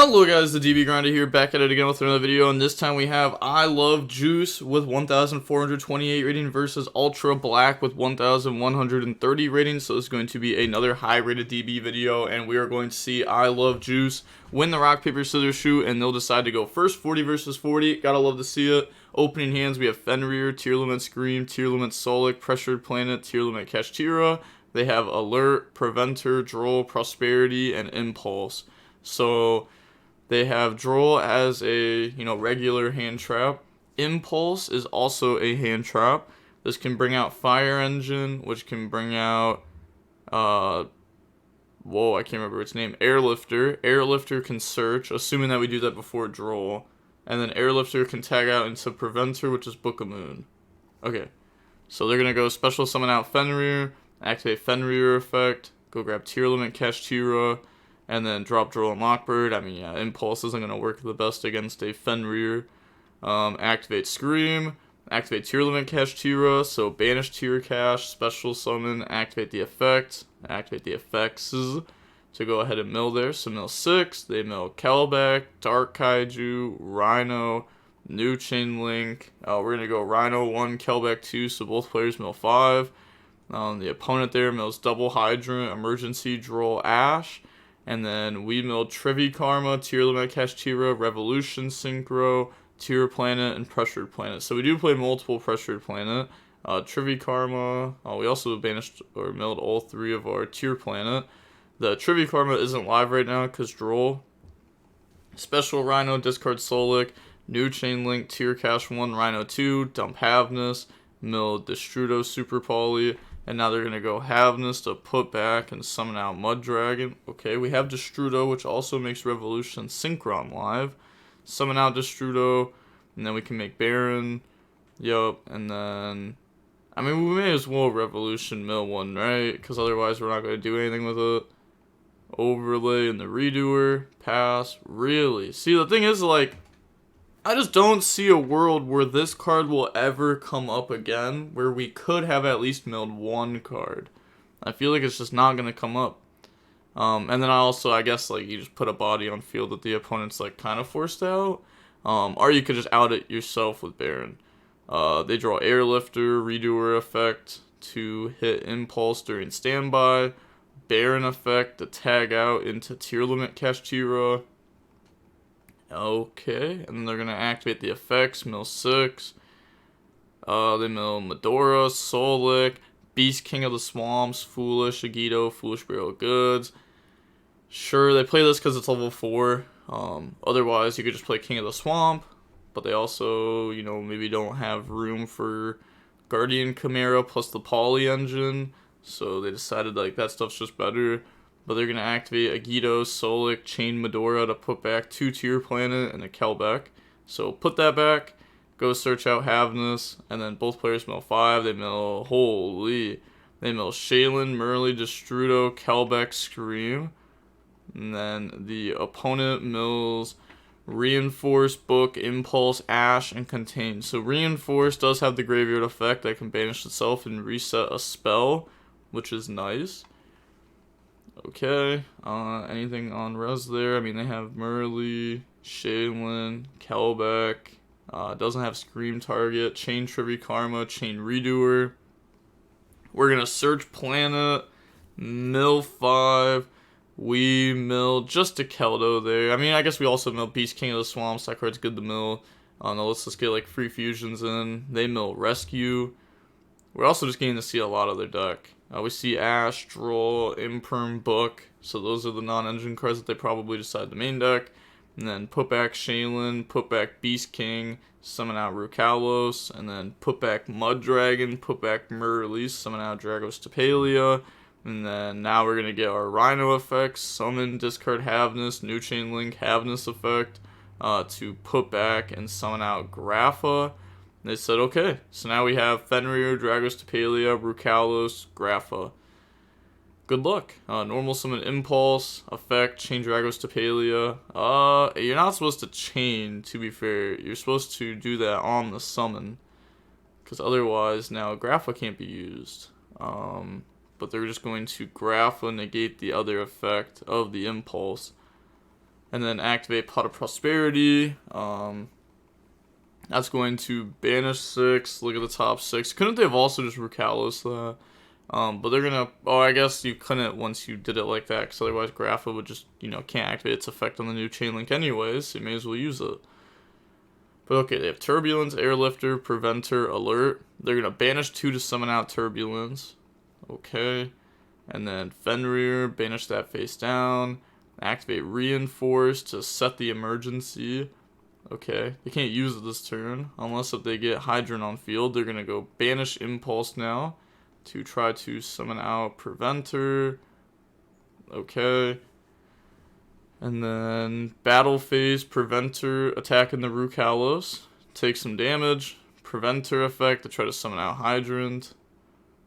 Hello guys, the DB Grinder here, back at it again with another video, and this time we have I Love Juice with 1,428 rating versus Ultra Black with 1,130 rating. So this is going to be another high rated DB video, and we are going to see I Love Juice win the rock, paper, scissors, shoot, and they'll decide to go first. 40 versus 40, gotta love to see it. Opening hands, we have Fenrir, Tearlament Scream, Tearlament Solic, Pressured Planet, Tearlament Kashtira. They have Alert, Preventer, Droll, Prosperity, and Impulse. So they have Droll as a, regular hand trap. Impulse is also a hand trap. This can bring out Fire Engine, which can bring out, I can't remember its name, Airlifter. Airlifter can search, assuming that we do that before Droll. And then Airlifter can tag out into Preventer, which is Book of Moon. Okay, so they're going to go special summon out Fenrir, activate Fenrir effect, go grab Tearlament Kashtira, and then drop Droll and Lockbird. Impulse isn't going to work the best against a Fenrir. Activate Scream, activate Tearlament Kashtira, so banish Tear Cash, special summon, activate the effect, activate the effects to go ahead and mill there. So mill 6, they mill Kelbeck, Dark Kaiju, Rhino, New Chain Link. We're going to go Rhino 1, Kelbeck 2, so both players mill 5. The opponent there mills Double Hydrant, Emergency, Droll, Ash. And then we milled Trivi Karma, Tearlament Kashtira, Revolution Synchro, Tear Planet, and Pressured Planet. So we do play multiple Pressured Planet. Trivi Karma, we also banished or milled all 3 of our Tear Planet. The Trivi Karma isn't live right now because Droll. Special Rhino, discard Solic, New Chain Link, Tear Cash 1, Rhino 2, dump Havness, milled Destrudo Super Poly. And now they're going to go Havness to put back and summon out Mud Dragon. Okay, we have Destrudo, which also makes Revolution Synchron live. Summon out Destrudo, and then we can make Baron. Yup, and then we may as well Revolution mill 1, right? Because otherwise we're not going to do anything with it. Overlay and the Redoer. Pass. Really? See, the thing is, I just don't see a world where this card will ever come up again, where we could have at least milled 1 card. I feel like it's just not going to come up. And then I guess, you just put a body on field that the opponent's, kind of forced out. Or you could just out it yourself with Baron. They draw Airlifter, Redoer effect to hit Impulse during standby. Baron effect to tag out into Tearlament Kashtira. Okay, and then they're going to activate the effects, mill 6. They mill Medora, Solic, Beast King of the Swamps, Foolish, YuGiOh, Foolish Barrel of Goods. Sure, they play this because it's level 4. Otherwise, you could just play King of the Swamp, but they also, maybe don't have room for Guardian Chimera plus the Poly Engine, so they decided, that stuff's just better. But they're going to activate YuGiOh, Solic, Chain Medora to put back 2 Tear Planet and a Kelbeck. So put that back, go search out Havness, and then both players mill 5. They mill, they mill Shaylin, Merly, Destrudo, Kelbeck, Scream. And then the opponent mills Reinforce, Book, Impulse, Ash, and Contain. So Reinforce does have the graveyard effect that can banish itself and reset a spell, which is nice. Okay, anything on res there? They have Merly, Shaylin, Kelbeck, doesn't have Scream target, Chain Trivi Karma, Chain Redoer. We're going to search Planet, mill 5, we mill just a Keldo there. I guess we also mill Beast King of the Swamps, that card's good to mill. Now let's just get free fusions in. They mill Rescue. We're also just getting to see a lot of their deck. We see Ash, Droll, Imperm, Book. So those are the non-engine cards that they probably decide the main deck. And then put back Shaylin, put back Beast King, summon out Rukalos, and then put back Mud Dragon, put back Merly, summon out Dragos Tapalia. And then now we're going to get our Rhino effects, summon, discard Havness, New Chain Link, Havness effect, to put back and summon out Grapha. They said, okay, so now we have Fenrir, Dragos Tapalia, Rukalos, Grapha. Good luck. Normal summon Impulse, effect, chain Dragos Tapalia. You're not supposed to chain, to be fair. You're supposed to do that on the summon. Because otherwise, now Grapha can't be used. But they're just going to Grapha negate the other effect of the Impulse. And then activate Pot of Prosperity. That's going to banish 6. Look at the top 6. Couldn't they have also just Rukalos that? But they're gonna. Oh, I guess you couldn't once you did it like that, because otherwise Grapha would just, can't activate its effect on the new chain link anyways. So you may as well use it. But okay, they have Turbulence, Airlifter, Preventer, Alert. They're gonna banish 2 to summon out Turbulence. Okay, and then Fenrir, banish that face down. Activate Reinforce to set the emergency. Okay, they can't use it this turn unless if they get Hydron on field. They're gonna go banish Impulse now to try to summon out Preventer. Okay. And then battle phase, Preventer attacking the Rukalos. Take some damage. Preventer effect to try to summon out Hydrant.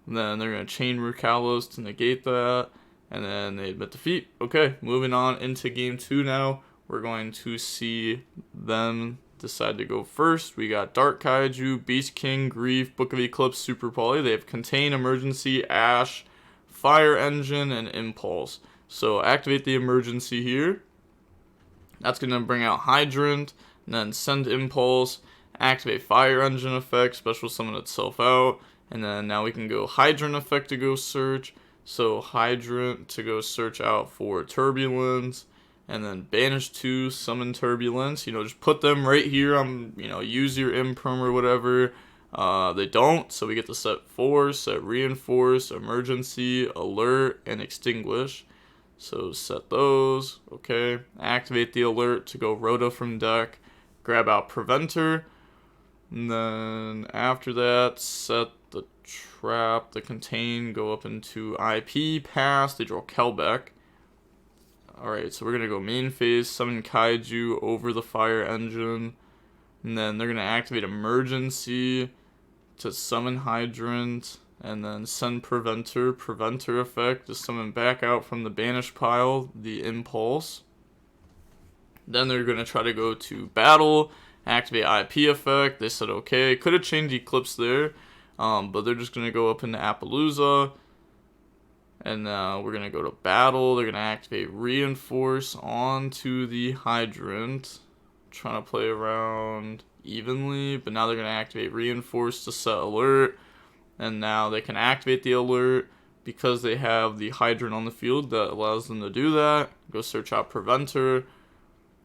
And then they're going to chain Rukalos to negate that. And then they admit defeat. Okay, moving on into game 2 now. We're going to see them decide to go first. We got Dark Kaiju, Beast King, Grief, Book of Eclipse, Super Poly. They have Contain, Emergency, Ash, Fire Engine, and Impulse. So activate the emergency here. That's going to bring out Hydrant. And then send Impulse. Activate Fire Engine effect. Special summon itself out. And then now we can go Hydrant effect to go search. So Hydrant to go search out for Turbulence. And then banish 2, summon Turbulence. Just put them right here on, use your Imprim or whatever. They don't, so we get to set 4, set Reinforce, Emergency, Alert, and Extinguish. So set those. Okay, activate the Alert to go Rhoda from deck. Grab out Preventer. And then after that, set the Trap, the Contain, go up into IP, pass. They draw Kelbeck. Alright, so we're going to go main phase, summon Kaiju over the Fire Engine. And then they're going to activate Emergency to summon Hydrant. And then send Preventer. Preventer effect to summon back out from the banish pile the Impulse. Then they're going to try to go to battle, activate IP effect. They said okay. Could have changed Eclipse there, but they're just going to go up into Appaloosa. And we're going to go to battle. They're going to activate Reinforce onto the Hydrant. Trying to play around evenly, but now they're going to activate Reinforce to set Alert. And now they can activate the Alert because they have the Hydrant on the field that allows them to do that. Go search out Preventer.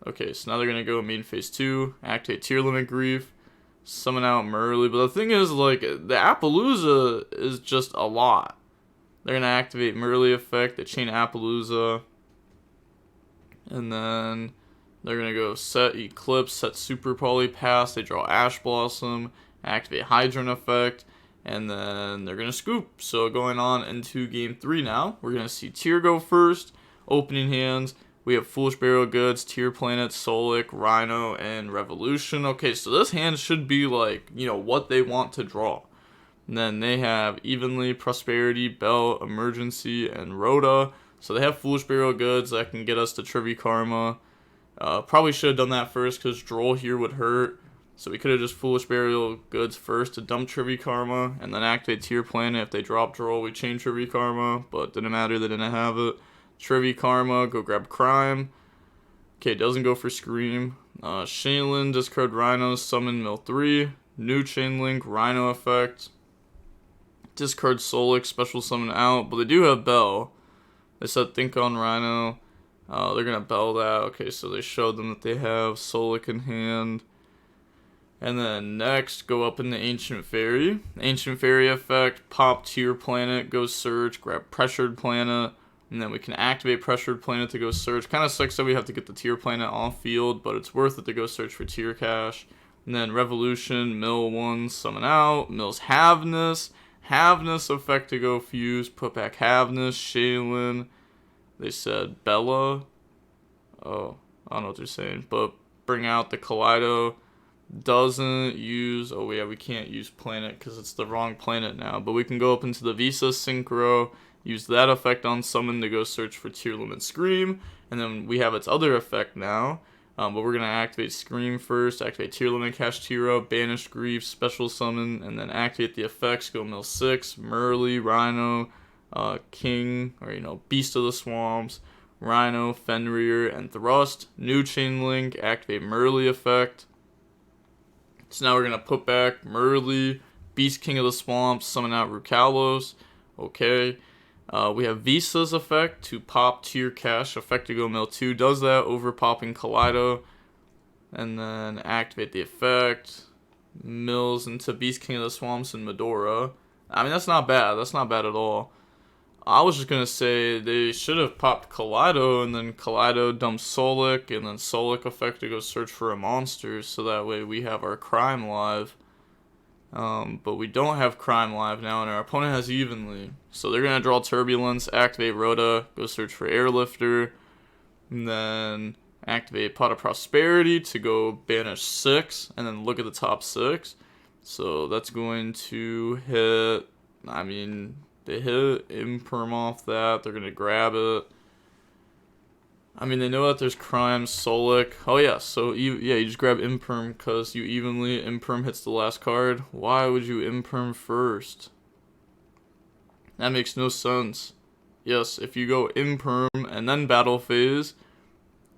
Okay, so now they're going to go main phase 2, activate Tearlament Grief, summon out Merly. But the thing is, the Appaloosa is just a lot. They're going to activate Merly effect, they chain Appaloosa. And then they're going to go set Eclipse, set Super Poly Pass, they draw Ash Blossom, activate Hydrant effect. And then they're going to scoop. So going on into game 3 now. We're going to see Tear go first. Opening hands. We have Foolish Burial Goods, Tear Planet, Solic, Rhino, and Revolution. Okay, so this hand should be what they want to draw. And then they have Evenly, Prosperity, Bell, Emergency, and Rhoda. So they have Foolish Burial Goods that can get us to Trivi Karma. Probably should have done that first because Droll here would hurt. So we could have just Foolish Burial Goods first to dump Trivi Karma, and then activate Tear Planet. If they drop Droll, we change Trivi Karma, but didn't matter, they didn't have it. Trivi Karma, go grab Crime. Okay, doesn't go for Scream. Shaylin, discard Rhino, summon Mill 3. New Chain Link, Rhino effect. Discard Solic, special summon out, but they do have Bell. They said think on Rhino. They're going to Bell that. Okay, so they showed them that they have Solic in hand. And then next, go up in the Ancient Fairy. Ancient Fairy effect, pop Tear Planet, go search, grab Pressured Planet, and then we can activate Pressured Planet to go search. Kind of sucks that we have to get the Tear Planet off field, but it's worth it to go search for Tear Cache. And then Revolution, Mill 1, summon out, Mill's Haveness. Haveness effect to go fuse, put back Haveness, Shaylin. They said Bella. Oh, I don't know what they're saying, but bring out the Kaleido. Doesn't use, oh yeah, we can't use planet because it's the wrong planet now, but we can go up into the Visa Synchro, use that effect on summon to go search for Tearlament Scream, and then we have its other effect now, but we're going to activate Scream first, activate Tearlament Cache Tira, banish Grief, special summon, and then activate the effects, go Mill 6, Merly, Rhino, King, or Beast of the Swamps, Rhino, Fenrir, and Thrust. New Chain Link, activate Merly effect. So now we're going to put back Merly, Beast King of the Swamps, summon out Rukalos. Okay. We have Visa's effect to pop Tier Cash. Effect to go mill 2. Does that over popping Kaleido. And then activate the effect. Mills into Beast King of the Swamps and Medora. I mean, that's not bad. That's not bad at all. I was just going to say they should have popped Kaleido, and then Kaleido dumps Solik, and then Solik effect to go search for a monster, so that way we have our Crime live. But we don't have Crime live now, and our opponent has Evenly. So they're going to draw Turbulence, activate Rhoda, go search for Airlifter, and then activate Pot of Prosperity to go banish 6, and then look at the top 6. So that's going to hit, I mean, they hit Imperm off that, they're going to grab it. I mean, they know that there's Crime, Solik. Oh yeah, so you just grab Imperm because you evenly, Imperm hits the last card. Why would you Imperm first? That makes no sense. Yes, if you go Imperm and then Battle Phase,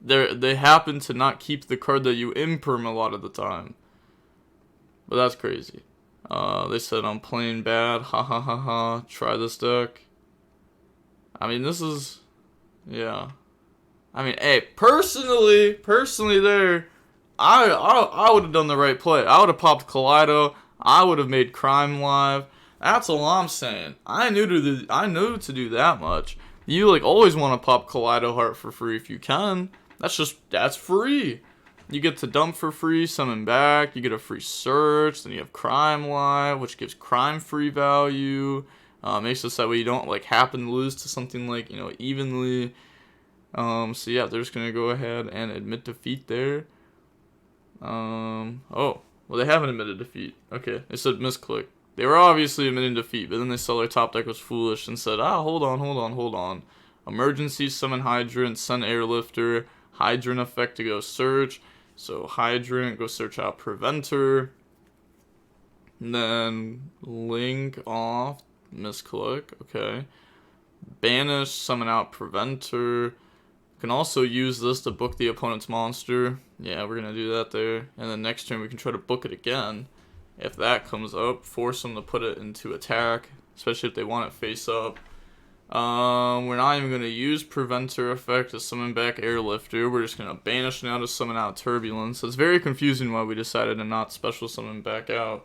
they happen to not keep the card that you Imperm a lot of the time. But that's crazy. They said I'm playing bad. Ha ha ha ha. Try this deck. I mean, this is, yeah. I mean, hey, personally there, I would have done the right play. I would have popped Kaleido. I would have made Crime live. That's all I'm saying. I knew to do that much. You like always want to pop Kaleido Heart for free if you can. That's free. You get to dump for free, summon back. You get a free search. Then you have Crime live, which gives Crime free value. Makes it so that way you don't like happen to lose to something like evenly. So yeah, they're just gonna go ahead and admit defeat there. Oh, well, they haven't admitted defeat. Okay, they said misclick. They were obviously admitting defeat, but then they saw their top deck was foolish and said, hold on. Emergency, summon Hydrant, send Airlifter, Hydrant effect to go search. So Hydrant, go search out Preventer. And then Link off, misclick, okay. Banish, summon out Preventer. Can also use this to book the opponent's monster. Yeah, we're going to do that there. And then next turn we can try to book it again. If that comes up, force them to put it into attack, especially if they want it face up. We're not even going to use Preventer effect to summon back Airlifter. We're just going to banish now to summon out Turbulence. It's very confusing why we decided to not special summon back out.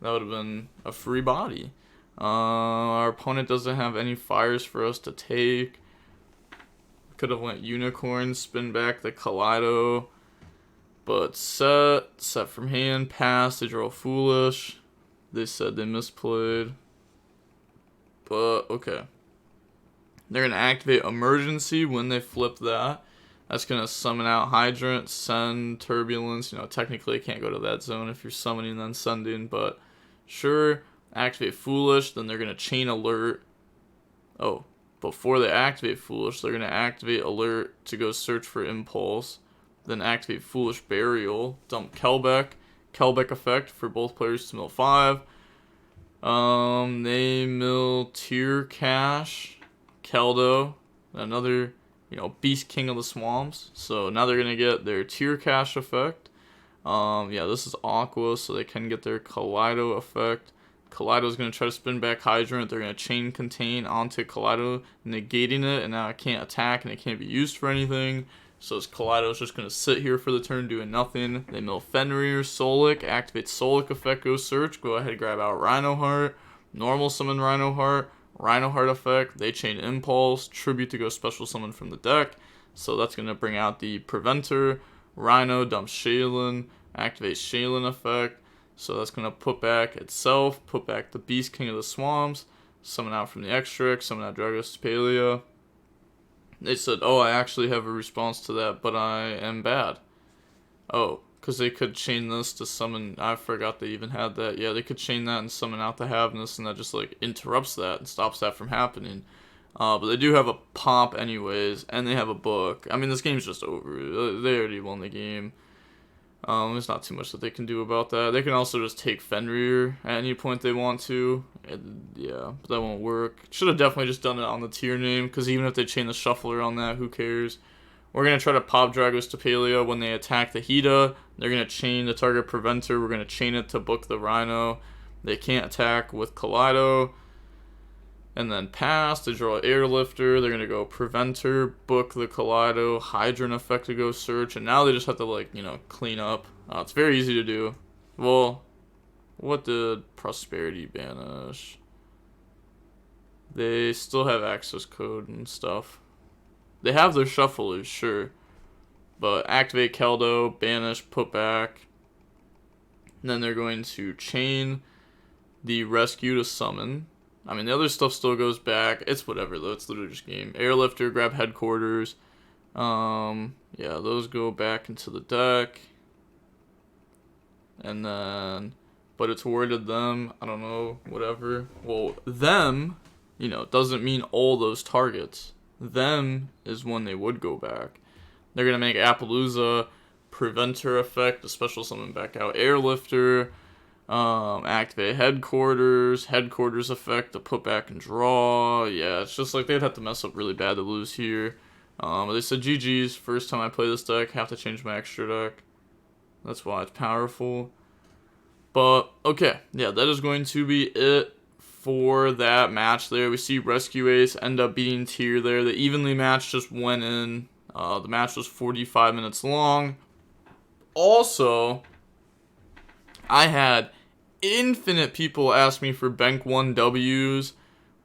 That would have been a free body. Our opponent doesn't have any fires for us to take. Could have went Unicorn, spin back the Kaleido. But set from hand, pass, they draw Foolish. They said they misplayed. But, okay. They're going to activate Emergency when they flip that. That's going to summon out Hydrant, send Turbulence. Technically it can't go to that zone if you're summoning and then sending, but sure. Activate Foolish, then they're going to chain Alert. Oh, before they activate Foolish, they're going to activate Alert to go search for Impulse. Then activate Foolish Burial, dump Kelbeck effect for both players to mill 5. They mill Tier Cash, Keldo, another, Beast King of the Swamps. So now they're going to get their Tier Cash effect. Yeah, this is Aqua, so they can get their Kaleido effect. Kaleido's going to try to spin back Hydrant. They're going to chain contain onto Kaleido, negating it, and now it can't attack and it can't be used for anything. So Kaleido's just going to sit here for the turn doing nothing. They mill Fenrir, Solik, activate Solik effect, go search, go ahead, grab out Rhino Heart, normal summon Rhino Heart effect, they chain Impulse, Tribute to go special summon from the deck. So that's going to bring out the Preventer, Rhino, dump Shaylin, activate Shaylin effect. So that's going to put back itself, put back the Beast King of the Swamps, summon out from the extract, summon out Dragospalia. They said, I actually have a response to that, but I am bad. Oh, because they could chain this to summon, I forgot they even had that. Yeah, they could chain that and summon out the Havness, and that just interrupts that and stops that from happening. But they do have a pop anyways, and they have a book. I mean, this game's just over. They already won the game. There's not too much that they can do about that. They can also just take Fenrir at any point they want to, Yeah, but that won't work. Should have definitely just done it on the tier name, because even if they chain the shuffler on that, who cares? We're going to try to pop Dragos Tapalia when they attack the Hida. They're going to chain the target Preventer. We're going to chain it to book the Rhino. They can't attack with Kaleido. And then pass to draw Airlifter. They're going to go Preventer, book the Kaleido, Hydrant effect to go search. And now they just have to, like, you know, clean up. It's very easy to do. Well, what did Prosperity banish? They still have access code and stuff. They have their shufflers, sure. But activate Keldo, banish, put back. And then they're going to chain the rescue to summon. I mean, the other stuff still goes back. It's whatever, though. It's literally just game. Airlifter, grab headquarters. Yeah, those go back into the deck. And then, but it's worded them. I don't know, whatever. Well, them, you know, doesn't mean all those targets. Them is when they would go back. They're going to make Appaloosa, Preventer effect, a special summon back out Airlifter, activate Headquarters, Headquarters effect to put back and draw. Yeah, it's just like they'd have to mess up really bad to lose here. But they said GG's, first time I play this deck, have to change my extra deck. That's why it's powerful. But, okay, yeah, that is going to be it for that match there. We see Rescue Ace end up beating Tier there. The evenly match just went in. The match was 45 minutes long. Also, I had infinite people ask me for Bank 1 W's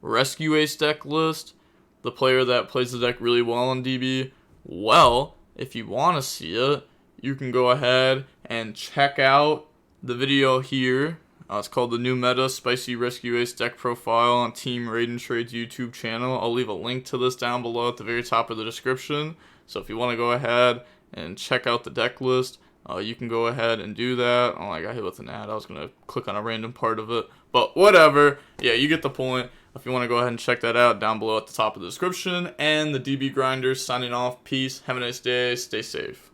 Rescue Ace deck list. The player that plays the deck really well on DB. Well, if you want to see it, you can go ahead and check out the video here. It's called the New Meta Spicy Rescue Ace Deck Profile on Team Raid and Trade's YouTube channel. I'll leave a link to this down below at the very top of the description. So if you want to go ahead and check out the deck list, you can go ahead and do that. Oh, I got hit with an ad. I was going to click on a random part of it. But whatever. Yeah, you get the point. If you want to go ahead and check that out, down below at the top of the description. And the DB Grinders signing off. Peace. Have a nice day. Stay safe.